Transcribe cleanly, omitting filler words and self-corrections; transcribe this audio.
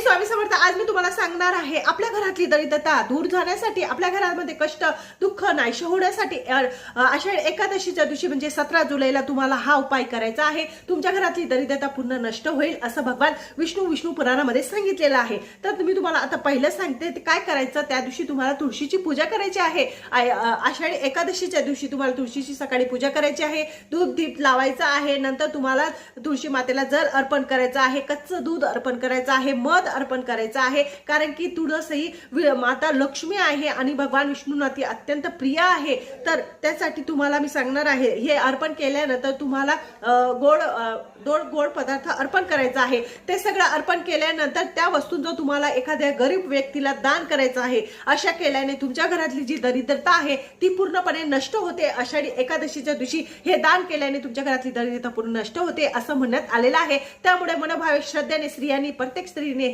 स्वामी समर्थ. आज मी तुम्हाला सांगणार आहे आपल्या घरातली दरिद्रता दूर जाण्यासाठी, आपल्या घरामध्ये कष्ट दुःख नाहीसे होण्यासाठी आषाढ एकादशीच्या दिवशी म्हणजे 17 जुलैला तुम्हाला हा उपाय करायचा आहे. तुमच्या घरातली दरिद्रता पूर्ण नष्ट होईल असं भगवान विष्णू पुराणामध्ये सांगितलेलं आहे. तर तुम्हाला आता पहिलं सांगते ते काय करायचं. त्या दिवशी तुम्हाला तुळशीची पूजा करायची आहे. आषाढ एकादशीच्या दिवशी तुम्हाला तुळशीची सकाळी पूजा करायची आहे. दूध दीप लावायचा आहे. नंतर तुम्हाला तुळशी मातेला जल अर्पण करायचं आहे, कच्चं दूध अर्पण करायचं आहे, मध अर्पण करायचं आहे. कारण की तुळस ही माता लक्ष्मी आहे आणि भगवान विष्णूंना ती अत्यंत प्रिय आहे. तर त्यासाठी तुम्हाला मी सांगणार आहे हे अर्पण केल्यानंतर तुम्हाला गोड पदार्थ अर्पण करायचा आहे. ते सगळं अर्पण केल्यानंतर त्या वस्तूंचा तुम्हाला एखाद्या गरीब व्यक्तीला दान करायचं आहे. अशा केल्याने तुमच्या घरातली जी दरिद्रता आहे ती पूर्णपणे नष्ट होते. आषाढी एकादशीच्या दिवशी हे दान केल्याने तुमच्या घरातली दरिद्रता पूर्ण नष्ट होते असं म्हणण्यात आलेलं आहे. त्यामुळे मनोभावे श्रद्धेने स्त्रियांनी, प्रत्येक स्त्रीने